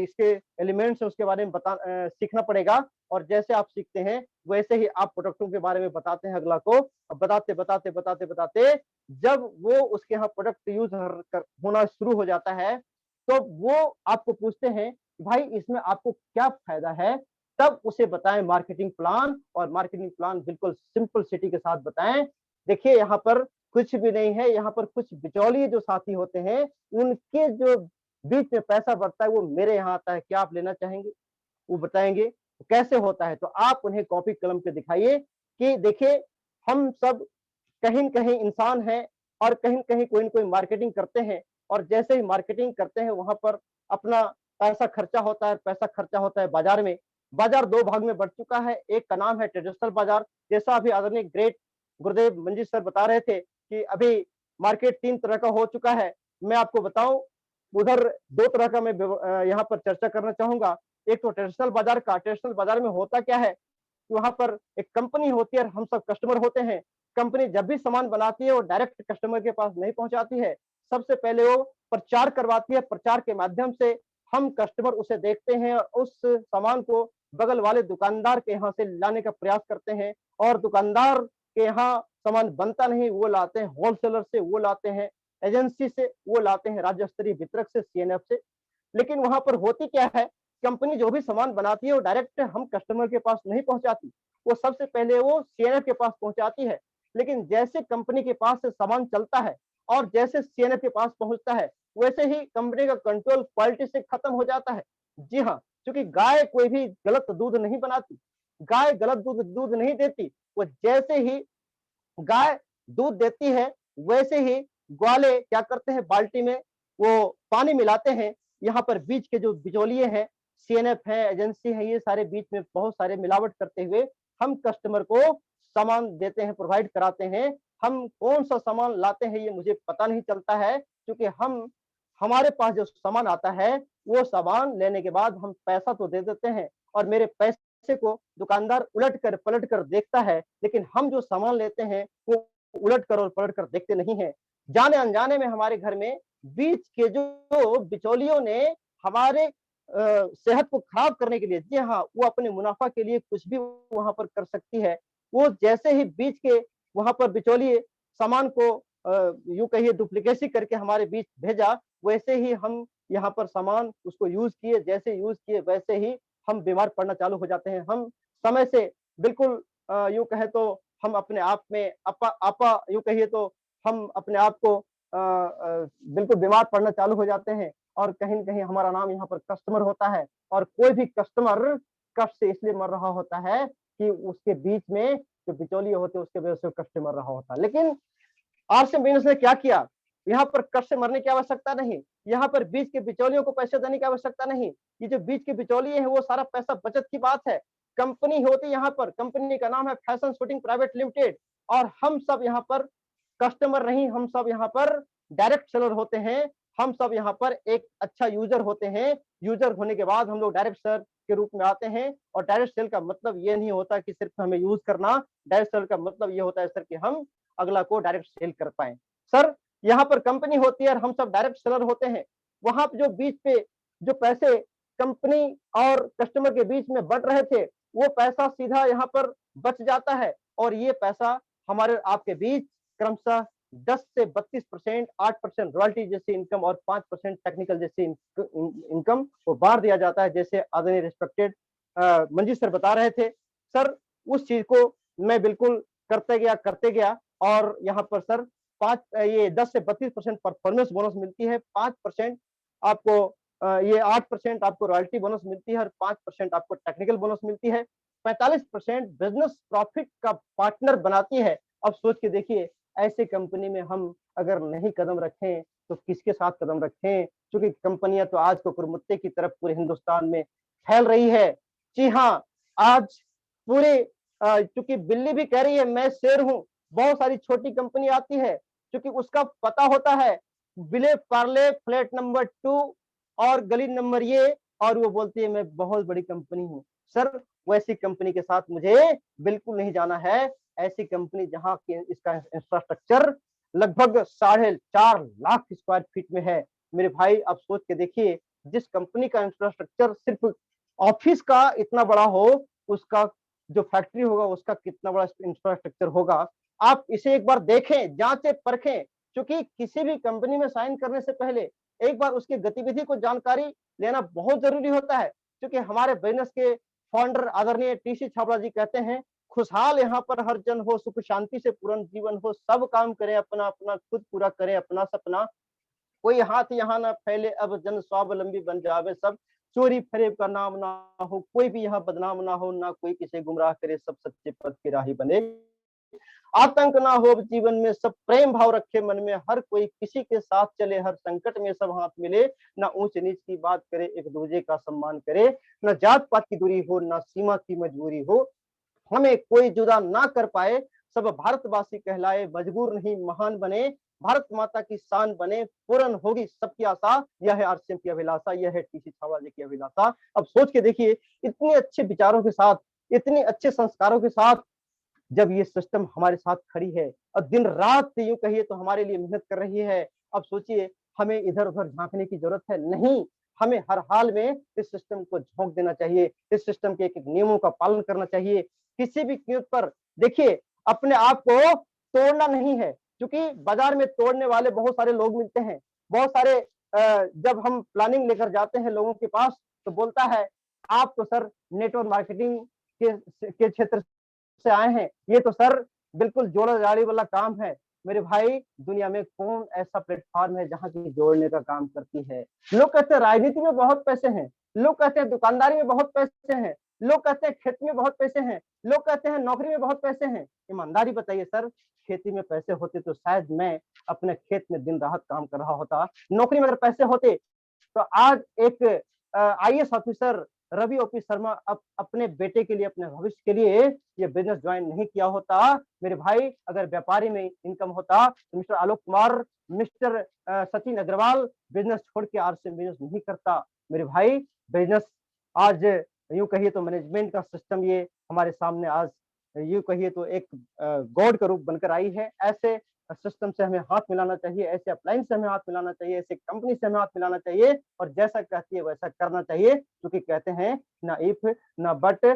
इसके एलिमेंट्स हैं उसके बारे में सीखना पड़ेगा। और जैसे आप सीखते हैं वैसे ही आप प्रोडक्टों के बारे में बताते हैं अगला को। बताते जब वो उसके यहाँ प्रोडक्ट यूज होना शुरू हो जाता है, तो वो आपको पूछते हैं भाई इसमें आपको क्या फायदा है, तब उसे बताएं मार्केटिंग प्लान। और मार्केटिंग प्लान बिल्कुल सिंपलिसिटी के साथ बताएं। देखिए यहाँ पर कुछ भी नहीं है, यहाँ पर कुछ बिचौलिए जो साथी होते हैं उनके जो बीच में पैसा बढ़ता है वो मेरे यहाँ आता है, क्या आप लेना चाहेंगे? वो बताएंगे कैसे होता है। तो आप उन्हें कॉपी कलम पे दिखाइए कि देखिए हम सब कहीं न कहीं इंसान हैं और कहीं न कहीं कोई न कोई मार्केटिंग करते हैं। और जैसे ही मार्केटिंग करते हैं वहाँ पर अपना पैसा खर्चा होता है बाजार में। बाजार 2 भाग में बँट चुका है, एक का नाम है ट्रेडिशनल बाजार, जैसा अभी आदरणीय ग्रेट गुरुदेव मंजीत सर बता रहे थे कि अभी मार्केट 3 तरह का हो चुका है। मैं आपको बताऊँ, उधर 2 तरह का मैं यहाँ पर चर्चा करना चाहूँगा। एक तो ट्रेडिशनल बाजार का, ट्रेडिशनल बाजार में होता क्या है, वहाँ पर एक कंपनी होती है और हम सब कस्टमर होते हैं। कंपनी जब भी सामान बनाती है वो डायरेक्ट कस्टमर के पास नहीं पहुँचाती है। सबसे पहले वो प्रचार करवाती है, प्रचार के माध्यम से हम कस्टमर उसे देखते हैं और उस सामान को बगल वाले दुकानदार के यहाँ से लाने का प्रयास करते हैं। और दुकानदार के यहाँ सामान बनता नहीं, वो लाते हैं होलसेलर से, वो लाते हैं एजेंसी से, वो लाते हैं राज्य स्तरीय वितरक से, सीएनएफ से। लेकिन वहाँ पर होती क्या है, कंपनी जो भी सामान बनाती है वो डायरेक्ट हम कस्टमर के पास नहीं पहुँचाती। वो सबसे पहले वो सीएनएफ के पास पहुँचाती है। लेकिन जैसे कंपनी के पास से सामान चलता है और जैसे सीएनएफ के पास पहुँचता है, वैसे ही कंपनी का कंट्रोल क्वालिटी से खत्म हो जाता है। जी हाँ, क्योंकि गाय कोई भी गलत दूध नहीं बनाती, गाय गलत दूध दूध नहीं देती। वो जैसे ही गाय दूध देती है, वैसे ही ग्वाले क्या करते हैं, बाल्टी में वो पानी मिलाते हैं। यहाँ पर बीच के जो बिचौलिए हैं, सीएनएफ है, एजेंसी है, ये सारे बीच में बहुत सारे मिलावट करते हुए हम कस्टमर को सामान देते हैं, प्रोवाइड कराते हैं। हम कौन-सा सामान लाते हैं ये मुझे पता नहीं चलता है, क्योंकि हमारे पास जो सामान आता है, वो सामान लेने के बाद हम पैसा तो दे देते हैं और मेरे पैसे को दुकानदार उलट-कर, पलट-कर देखता है, लेकिन हम जो सामान लेते हैं, वो उलट-कर और पलट-कर देखते नहीं हैं। जाने-अनजाने में हमारे घर में बीच के जो बिचौलियों ने हमारे सेहत को खराब करने के लिए, जी हाँ, वो अपने मुनाफ़ा के लिए कुछ भी वहाँ पर कर सकती है। वो जैसे ही बीच के वहाँ पर बिचौलिए सामान को यूँ कहिए डुप्लीकेसी करके हमारे बीच भेजा, वैसे ही हम यहाँ पर सामान उसको यूज़ किए वैसे ही हम बीमार पड़ना चालू हो जाते हैं। हम समय से बिल्कुल यूँ कहें तो हम अपने आप में आपा यूँ कहिए तो हम अपने आप को बिल्कुल बीमार पड़ना चालू हो जाते हैं और कहीं न कहीं हमारा नाम यहाँ पर कस्टमर होता है। और कोई भी कस्टमर कष्ट से इसलिए मर रहा होता है कि उसके बीच में जो बिचौलिए होते हैं उसकी वजह से वो कष्ट से मर रहा होता है। लेकिन आरसीएम बिज़नेस ने क्या किया? यहाँ पर कष्ट से मरने की आवश्यकता नहीं, यहाँ पर बीच के बिचौलियों को पैसे देने की आवश्यकता नहीं। ये जो बीच के बिचौलिए हैं वो सारा पैसा बचत की बात है। कंपनी होती है यहाँ पर, कंपनी का नाम है फैशन शूटिंग प्राइवेट लिमिटेड और हम सब यहाँ पर कस्टमर नहीं, हम सब यहाँ पर डायरेक्ट सेलर होते हैं। हम सब यहाँ पर एक अच्छा यूज़र होते हैं। यूज़र होने के बाद हम लोग डायरेक्ट सेलर के रूप में आते हैं और डायरेक्ट सेल का मतलब ये नहीं होता कि सिर्फ हमें यूज़ करना, डायरेक्ट सेल का मतलब ये होता है सर कि हम अगला को डायरेक्ट सेल कर पाएँ। सर, यहाँ पर कंपनी होती है और हम सब डायरेक्ट सेलर होते हैं। वहाँ पे जो बीच पे जो पैसे कंपनी और कस्टमर के बीच में बँट रहे थे, वो पैसा सीधा यहाँ पर बच जाता है और ये पैसा हमारे आपके बीच क्रमशः 10 से 32%, 8% रॉयल्टी जैसी इनकम और 5% टेक्निकल जैसी इनकम को बाँट दिया जाता है, जैसे आदरणीय रिस्पेक्टेड मंजीत सर बता रहे थे। सर, उस चीज़ को मैं बिल्कुल करते गया और यहाँ पर सर 10 से 32% परफॉर्मेंस बोनस मिलती है, 5% आपको ये 8% आपको रॉयल्टी बोनस मिलती है और 5% आपको टेक्निकल बोनस मिलती है। 45% बिज़नेस प्रॉफिट का पार्टनर बनाती है। अब सोच के देखिए, ऐसी कंपनी में हम अगर नहीं कदम रखें, तो किसके साथ कदम रखें? क्योंकि कंपनियाँ तो आज कुकुरमुत्ते की तरफ पूरे हिंदुस्तान में फैल रही है। जी हाँ, आज पूरे चूँकि बिल्ली भी कह रही है मैं शेर हूँ, बहुत सारी छोटी कंपनी आती है, क्योंकि उसका पता होता है विले पार्ले फ्लैट नंबर 2 और गली नंबर ये, और वो बोलती है मैं बहुत बड़ी कंपनी हूँ। सर वैसी कंपनी के साथ मुझे बिल्कुल नहीं जाना है। ऐसी कंपनी जहाँ की इसका इंफ्रास्ट्रक्चर लगभग 4.5 लाख स्क्वायर फीट में है। मेरे भाई आप सोच के देखिए, जिस कंपनी का इंफ्रास्ट्रक्चर सिर्फ ऑफिस का इतना बड़ा हो, उसका जो फैक्ट्री होगा उसका कितना बड़ा इंफ्रास्ट्रक्चर होगा। आप इसे एक बार देखें, जांचें, परखें, क्योंकि किसी भी कंपनी में साइन करने से पहले एक बार उसकी गतिविधि को जानकारी लेना बहुत जरूरी होता है। क्योंकि हमारे बिजनेस के फाउंडर आदरणीय टीसी छाबड़ा जी कहते हैं, खुशहाल यहाँ पर हर जन हो, सुख शांति से पूर्ण जीवन हो, सब काम करें अपना अपना, खुद पूरा करें अपना सपना, कोई हाथ यहाँ ना फैले, अब जन स्वावलंबी बन जावे सब, चोरी फरेब का नाम ना हो, कोई भी यहाँ बदनाम ना हो, ना कोई किसे गुमराह करे, सब सच्चे पथ के राही बने, आतंक ना हो जीवन में, सब प्रेम भाव रखे मन में, हर कोई किसी के साथ चले, हर संकट में सब हाथ मिले, ना ऊंच नीच की बात करे, एक दूसरे का सम्मान करे, ना जात पात की दूरी हो, ना सीमा की मजबूरी हो, हमें कोई जुदा ना कर पाए, सब भारतवासी कहलाए, मजबूर नहीं महान बने, भारत माता की शान बने, पूर्ण होगी सबकी आशा, यह है आरसीएम की अभिलाषा, यह है टीसी छाबड़ा जी की अभिलाषा। अब सोच के देखिए, इतने अच्छे विचारों के साथ, इतने अच्छे संस्कारों के साथ जब ये सिस्टम हमारे साथ खड़ी है और दिन रात यूं कहिए तो हमारे लिए मेहनत कर रही है, अब सोचिए हमें इधर उधर झांकने की जरूरत है नहीं, हमें हर हाल में इस सिस्टम को झोंक देना चाहिए, इस सिस्टम के एक नियमों का पालन करना चाहिए, किसी भी कीमत पर देखिए अपने आप को तोड़ना नहीं है, क्योंकि बाजार में तोड़ने वाले बहुत सारे लोग मिलते हैं, बहुत सारे जब हम प्लानिंग लेकर जाते हैं लोगों के पास तो बोलता है आप तो सर नेटवर्क मार्केटिंग के क्षेत्र से आए हैं, ये तो सर बिल्कुल जोड़ा जाड़ी वाला काम है। मेरे भाई दुनिया में कौन ऐसा प्लेटफॉर्म है जहाँ की जोड़ने का काम करती है। लोग कहते हैं राजनीति में बहुत पैसे हैं, लोग कहते हैं दुकानदारी में बहुत पैसे हैं, लोग कहते हैं खेती में बहुत पैसे हैं, लोग कहते हैं नौकरी में बहुत पैसे हैं। ईमानदारी बताइए सर, खेती में पैसे होते तो शायद मैं अपने खेत में दिन रात काम कर रहा होता, नौकरी में अगर पैसे होते तो आज एक IAS officer Ravi OP Sharma अपने बेटे के लिए, अपने भविष्य के लिए ये बिजनेस ज्वाइन नहीं किया होता। मेरे भाई अगर व्यापारी में इनकम होता तो mister Alok Kumar, mister Sachin Agarwal business छोड़ के आरसीएम बिजनेस नहीं करता। मेरे भाई बिजनेस आज यूं कहिए तो मैनेजमेंट का सिस्टम ये हमारे सामने आज यूं कहिए तो एक गॉड का रूप बनकर आई है। ऐसे सिस्टम से हमें हाथ मिलाना चाहिए, ऐसे अप्लायंस से हमें हाथ मिलाना चाहिए, ऐसे कंपनी से हमें हाथ मिलाना चाहिए और जैसा कहती है वैसा करना चाहिए, क्योंकि कहते हैं ना इफ ना बट,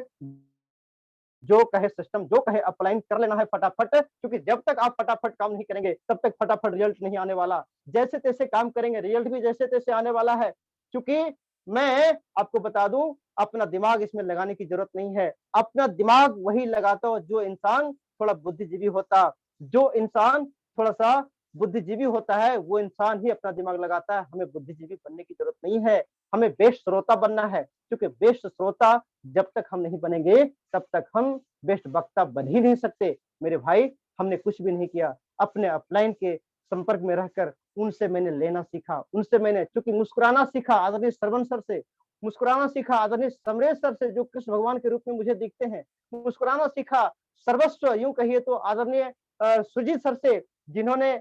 जो कहे सिस्टम, जो कहे अप्लाइन कर लेना है फटाफट, क्योंकि जब तक आप फटाफट काम नहीं करेंगे तब तक फटाफट रिजल्ट नहीं आने वाला, जैसे तैसे काम करेंगे रिजल्ट भी जैसे तैसे आने वाला है। क्योंकि मैं आपको बता दूं, अपना दिमाग इसमें लगाने की जरूरत नहीं है, अपना दिमाग वही लगाता हो जो इंसान थोड़ा बुद्धिजीवी होता, जो इंसान थोड़ा सा बुद्धिजीवी होता है वो इंसान ही अपना दिमाग लगाता है, हमें बुद्धिजीवी बनने की जरूरत नहीं है, हमें बेस्ट श्रोता बनना है, क्योंकि बेस्ट श्रोता जब तक हम नहीं बनेंगे तब तक हम बेस्ट वक्ता बन ही नहीं सकते। मेरे भाई हमने कुछ भी नहीं किया, अपने अपलाइन के संपर्क में रहकर उनसे मैंने लेना सीखा, उनसे मैंने चूंकि मुस्कुराना सीखा आदरणीय श्रवण सर से, मुस्कुराना सीखा आदरणीय समरेश सर से जो कृष्ण भगवान के रूप में मुझे दिखते हैं, मुस्कुराना सीखा सर्वस्व यूं कहिए तो आदरणीय सुजीत सर से, जिन्होंने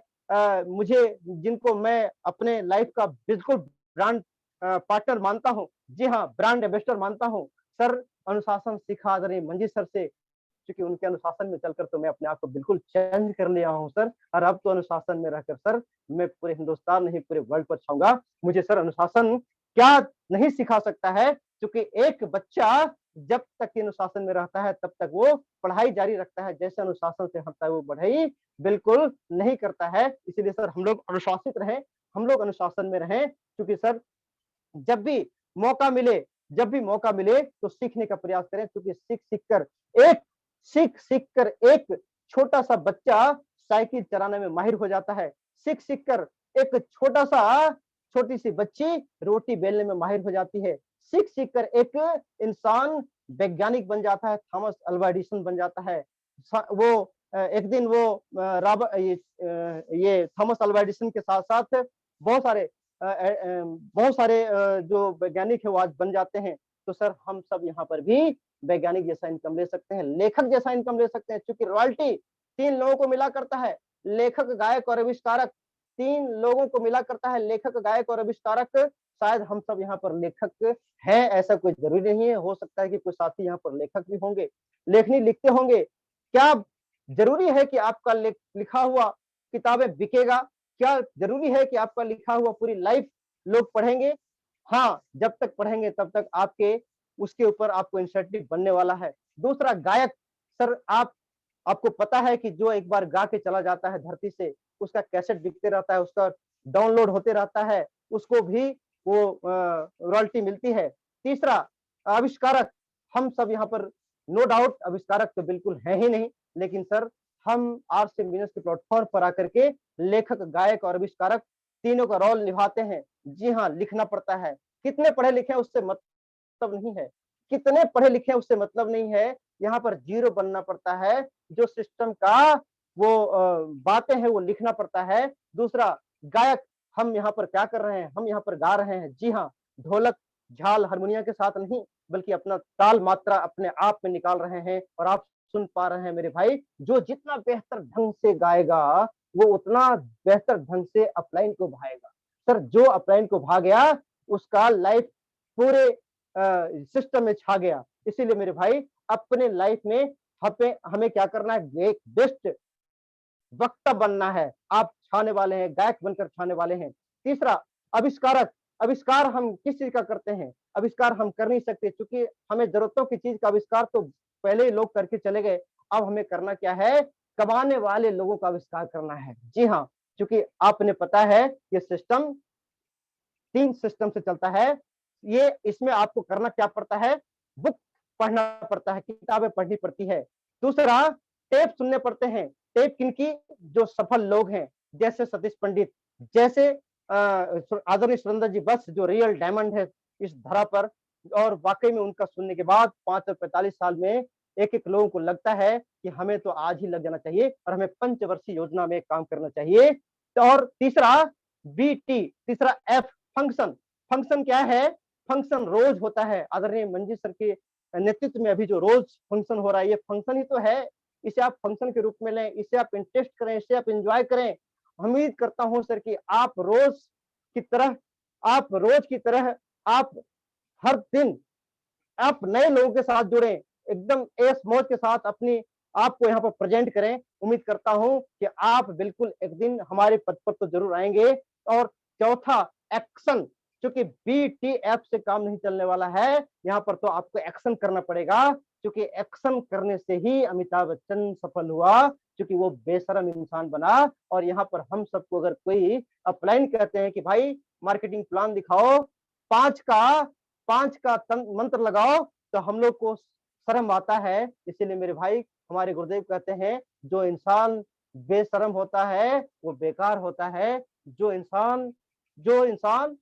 मुझे, जिनको मैं अपने लाइफ का बिल्कुल ब्रांड पार्टनर मानता हूँ, जी हाँ ब्रांड एम्बेसडर मानता हूँ। सर अनुशासन सीखा आदरणीय मंजीत सर से, क्योंकि उनके अनुशासन में चलकर तो मैं अपने आप को बिल्कुल चेंज कर लिया हूँ सर, और अब तो अनुशासन में रहकर सर मैं पूरे हिंदुस्तान नहीं पूरे वर्ल्ड पर छाऊंगा। मुझे सर अनुशासन क्या नहीं सिखा सकता है, क्योंकि एक बच्चा जब तक अनुशासन में रहता है तब तक वो पढ़ाई जारी रखता है, जैसे अनुशासन से हटता है वो पढ़ाई बिल्कुल नहीं करता है। इसीलिए सर हम लोग अनुशासित रहें, हम लोग अनुशासन में रहें, क्योंकि सर जब भी मौका मिले, जब भी मौका मिले तो सीखने का प्रयास करें, क्योंकि एक सीख कर एक छोटा सा बच्चा साइकिल चलाने में माहिर हो जाता है, सीख कर एक छोटी सी बच्ची रोटी बेलने में माहिर हो जाती है, सीख कर एक इंसान वैज्ञानिक बन जाता है, थॉमस अल्वा एडिसन बन जाता है। वो एक दिन वो ये थॉमस अल्वा एडिसन के साथ साथ बहुत सारे बहुत सारे जो वैज्ञानिक है वो आज बन जाते हैं। तो सर हम सब यहाँ पर भी वैज्ञानिक जैसा इनकम ले सकते हैं, लेखक जैसा इनकम ले सकते हैं, क्योंकि रॉयल्टी 3 लोगों को मिला करता है, लेखक, गायक और आविष्कारक, 3 लोगों को मिला करता है लेखक, गायक और आविष्कारक। शायद हम सब यहाँ पर लेखक हैं, ऐसा कोई ज़रूरी नहीं है। हो सकता है कि कोई साथी यहाँ पर लेखक भी होंगे, लेखनी लिखते होंगे। क्या ज़रूरी है कि आपका लिखा हुआ किताबें बिकेगा? क्या ज़रूरी है कि आपका लिखा हुआ पूरी लाइफ़ लोग पढ़ेंगे? हाँ, जब तक पढ़ेंगे तब तक आपके उसके ऊपर आपको इंसेंटिव बनने वाला है। दूसरा गायक, सर आपको पता है कि जो एक बार गा के चला जाता है धरती से, उसका कैसेट बिकते रहता है, उसका डाउनलोड होते रहता है, उसको भी वो रॉयल्टी मिलती है। तीसरा आविष्कारक, हम सब यहाँ पर नो डाउट आविष्कारक तो बिल्कुल हैं ही नहीं, लेकिन सर हम आर्ट्स एंड बिज़नेस के प्लेटफ़ॉर्म पर आकर के लेखक, गायक और आविष्कारक तीनों का रोल निभाते हैं। जी हाँ, लिखना पड़ता है। कितने पढ़े लिखे हैं उससे मतलब नहीं है, कितने पढ़े लिखे हैं उससे मतलब नहीं है, यहाँ पर ज़ीरो बनना पड़ता है। जो सिस्टम का वो बातें हैं वो लिखना पड़ता है। दूसरा गायक, हम यहाँ पर क्या कर रहे हैं? हम यहाँ पर गा रहे हैं। जी हाँ, ढोलक, झाल, हारमोनिया के साथ नहीं, बल्कि अपना ताल मात्रा अपने आप में निकाल रहे हैं और आप सुन पा रहे हैं मेरे भाई, जो जितना बेहतर ढंग से गाएगा, वो उतना बेहतर ढंग से अपलाइन को भाएगा। सर जो अपलाइन को भा गया, उसका लाइफ पूरे सिस्टम में छा गया। इसीलिए मेरे भाई अपने लाइफ में हमें हमें क्या करना है? एक बेस्ट वक्ता बनना है। आप छाने वाले हैं, गायक बनकर छाने वाले हैं। तीसरा आविष्कारक, आविष्कार हम किस चीज़ का करते हैं? आविष्कार हम कर नहीं सकते क्योंकि हमें ज़रूरतों की चीज़ का आविष्कार तो पहले ही लोग करके चले गए। अब हमें करना क्या है? कमाने वाले लोगों का आविष्कार करना है। जी हाँ, क्योंकि आपने पता है ये सिस्टम 3 सिस्टम से चलता है। ये इसमें आपको करना क्या पड़ता है? बुक पढ़ना पड़ता है, किताबें पढ़नी पड़ती है। दूसरा टेप सुनने पड़ते हैं। टेप किनकी? जो सफल लोग हैं, जैसे सतीश पंडित, जैसे आदरणीय सुरेंद्र जी बस जो रियल डायमंड है इस धरा पर। और वाक़ई में उनका सुनने के बाद 5 और 45 साल में एक-एक लोगों को लगता है कि हमें तो आज ही लग जाना चाहिए और हमें पंचवर्षीय योजना में काम करना चाहिए। तो और तीसरा बीटी, तीसरा एफ फंक्शन। फंक्शन क्या है? फंक्शन रोज होता है। आदरणीय मंजी सर के नेतृत्व में अभी जो रोज फंक्शन हो रहा है, ये फंक्शन ही तो है। इसे आप फंक्शन के रूप में लें, इसे आप इंटरेस्ट करें, इसे आप एन्जॉय करें। उम्मीद करता हूँ सर कि आप रोज की तरह आप हर दिन आप नए लोगों के साथ जुड़ें, एकदम ऐश-मौज के साथ अपनी आप को यहाँ पर प्रेज़ेंट करें। उम्मीद करता हूँ कि आप बिल्कुल एक दिन हमारे पद पर तो ज़रूर आएँगे। और चौथा एक्शन, क्योंकि बीटीएफ से काम नहीं चलने वाला है, यहाँ पर तो आपको एक्शन करना पड़ेगा, क्योंकि एक्शन करने से ही अमिताभ बच्चन सफल हुआ, क्योंकि वो बेशर्म इंसान बना। और यहाँ पर हम सबको अगर कोई अपलाइन कहते हैं कि भाई मार्केटिंग प्लान दिखाओ, 5 का 5 का मंत्र लगाओ, तो हम लोग को शर्म आता है। इसीलिए मेरे भाई हमारे गुरुदेव कहते हैं, जो इंसान बेशर्म होता है वो बेकार होता है। जो इंसान जो इंसान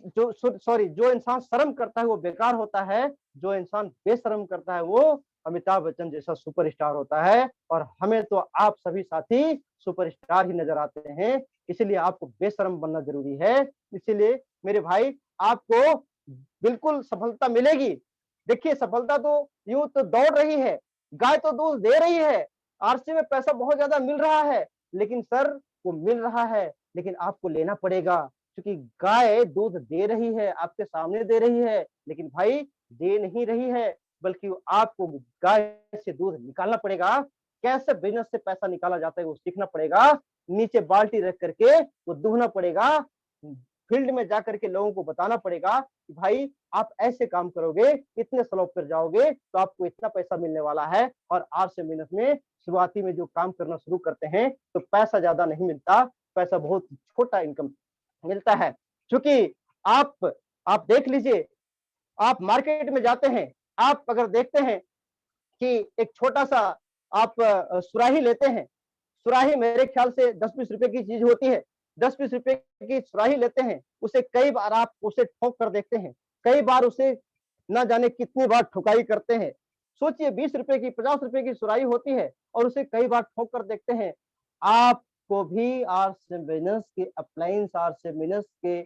जो सॉरी जो इंसान शर्म करता है वो बेकार होता है। जो इंसान बेशर्म करता है वो अमिताभ बच्चन जैसा सुपरस्टार होता है। और हमें तो आप सभी साथी सुपरस्टार ही नजर आते हैं। इसलिए आपको बेशर्म बनना जरूरी है। इसीलिए मेरे भाई आपको बिल्कुल सफलता मिलेगी। देखिए सफलता तो यूं तो दौड़ रही है, गाय तो दूध दे रही है, आरसी में पैसा बहुत ज्यादा मिल रहा है, लेकिन सर वो मिल रहा है, लेकिन आपको लेना पड़ेगा। क्योंकि गाय दूध दे रही है, आपके सामने दे रही है, लेकिन भाई दे नहीं रही है, बल्कि आपको गाय से दूध निकालना पड़ेगा। कैसे बिजनेस से पैसा निकाला जाता है वो सीखना पड़ेगा। नीचे बाल्टी रख करके वो दूहना पड़ेगा। फील्ड में जाकर के लोगों को बताना पड़ेगा कि भाई आप ऐसे काम करोगे, इतने स्लोप पर जाओगे तो आपको इतना पैसा मिलने वाला है। और आज से मेहनत में शुरुआती में जो काम करना शुरू करते हैं तो पैसा ज्यादा नहीं मिलता, पैसा बहुत छोटा इनकम मिलता है। क्योंकि आप देख लीजिए, आप मार्केट में जाते हैं, आप अगर देखते हैं कि एक छोटा सा आप सुराही लेते हैं, सुराही मेरे ख्याल से 10-20 रुपए की चीज होती है। 10-20 रुपए की सुराही लेते हैं, उसे कई बार आप उसे ठोक कर देखते हैं, कई बार उसे ना जाने कितनी बार ठुकाई करते हैं। सोचिए 20 रुपए की 50 रुपए की सुराही होती है और उसे कई बार ठोक कर देखते हैं। आपको भी आर्ट्स एंड बिजनेस के अप्लायंस आर्ट्स एंड बिजनेस के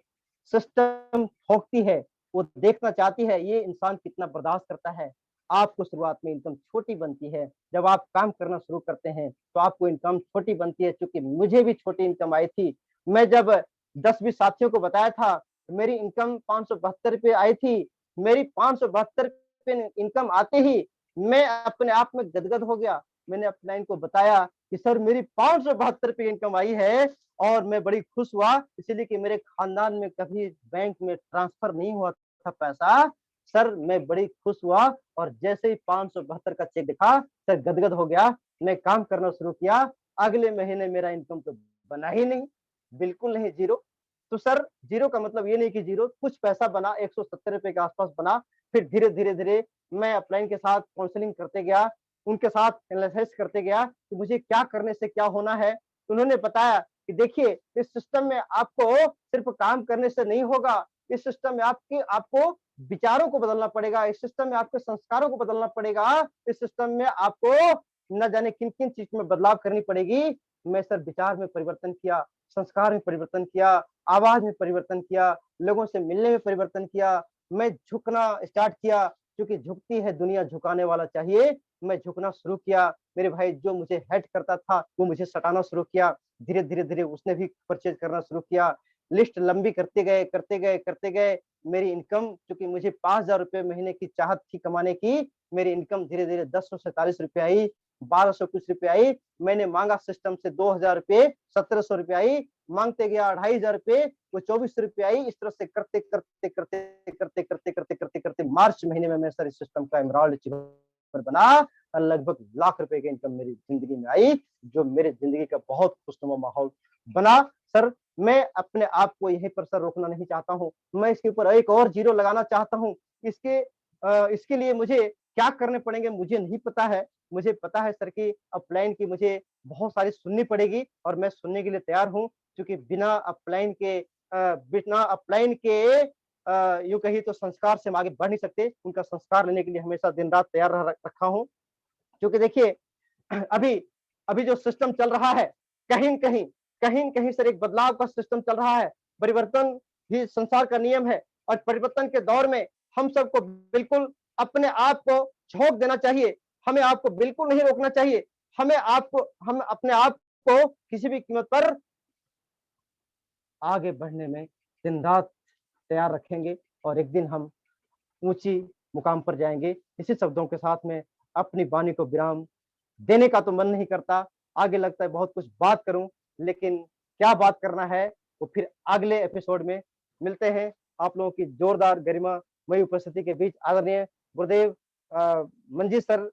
सिस्टम ठोकती है। वो देखना चाहती है ये इंसान कितना बर्दाश्त करता है। आपको शुरुआत में इनकम छोटी बनती है। जब आप काम करना शुरू करते हैं तो आपको इनकम छोटी बनती है। चूँकि मुझे भी छोटी इनकम आई थी। मैं जब 10-20 साथियों को बताया था, मेरी इनकम ₹572 आई थी। मेरी ₹572 इनकम आते ही मैं अपने आप में गदगद हो गया। मैंने अपने इनको बताया कि सर मेरी ₹572 इनकम आई है और मैं बड़ी खुश हुआ, इसीलिए कि मेरे खानदान में कभी बैंक में ट्रांसफर नहीं हुआ था पैसा। सर मैं बड़ी खुश हुआ और जैसे ही 572 का चेक दिखा, सर गदगद हो गया। मैं काम करना शुरू किया। अगले महीने मेरा इनकम तो बना ही नहीं, बिल्कुल नहीं, ज़ीरो। तो सर ज़ीरो का मतलब ये नहीं कि ज़ीरो, कुछ पैसा बना, ₹170 के आस-पास बना। फिर धीरे-धीरे मैं अपलाइन के साथ काउंसलिंग करते गया, उनके साथ एनालिसिस करते गया कि मुझे क्या करने से क्या होना है। उन्होंने बताया कि देखिए, इस सिस्टम में आपको सिर्फ़ काम करने से नहीं होगा, इस सिस्टम में आपको विचारों को बदलना पड़ेगा, इस सिस्टम में आपके संस्कारों को बदलना पड़ेगा, इस सिस्टम में आपको न जाने किन-किन चीज़ में बदलाव करनी पड़ेगी। मैं सर विचार में परिवर्तन किया, संस्कार में परिवर्तन किया, आवाज़ में परिवर्तन किया, लोगों से मिलने में परिवर्तन किया। मैं झुकना स्टार्ट किया, क्योंकि झुकती है दुनिया, झुकाने वाला चाहिए। मैं झुकना शुरू किया। मेरे भाई जो मुझे हेट करता था, वो मुझे सताना शुरू किया। धीरे-धीरे उसने भी परचेज़ करना शुरू किया। लिस्ट लंबी करते गए। मेरी इनकम, चूँकि मुझे ₹5000 महीने की चाहत थी कमाने की, मेरी इनकम धीरे-धीरे ₹1047 आई, 1200 कुछ रुपए आई। मैंने माँगा सिस्टम से ₹2000, ₹1700 आई, माँगते गया ₹2500, वो ₹2400 आई। इस तरह से करते मार्च महीने में मैं सर इस सिस्टम का एमराल्ड अचीवर बना और लगभग लाख रुपए की इनकम मेरी ज़िंदगी में आई, जो मेरी ज़िंदगी का बहुत खुशनुमा माहौल बना। सर मैं अपने आप को यहीं पर सर रोकना नहीं चाहता हूँ। मैं इसके ऊपर एक और ज़ीरो लगाना चाहता हूँ। इसके लिए मुझे क्या करने पड़ेंगे मुझे नहीं पता है। मुझे पता है सर कि अपलाइन की मुझे बहुत सारी सुननी पड़ेगी और मैं सुनने के लिए तैयार हूँ। क्योंकि बिना अपलाइन के यूँ कहिए तो संस्कार से हम आगे बढ़ नहीं सकते। उनका संस्कार लेने के लिए हमेशा दिन-रात तैयार रखा हूँ। क्योंकि देखिए अभी अभी जो सिस्टम चल रहा है, कहीं न कहीं सर एक बदलाव का सिस्टम चल रहा है। परिवर्तन ही संसार का नियम है और परिवर्तन के दौर में हम सबको बिल्कुल अपने आप को झोंक देना चाहिए। हमें आपको बिल्कुल नहीं रोकना चाहिए। हम अपने आप को किसी भी कीमत पर आगे बढ़ने में दिन-रात तैयार रखेंगे और एक दिन हम ऊँची मुकाम पर जाएँगे। इसी शब्दों के साथ में अपनी वाणी को विराम देने का तो मन नहीं करता। आगे लगता है बहुत कुछ बात करूँ, लेकिन क्या बात करना है, वो फिर अगले एपिसोड में मिलते हैं। आप लोगों की जोरदार गरिमामयी उपस्थिति के बीच आदरणीय गुरुदेव मंजी सर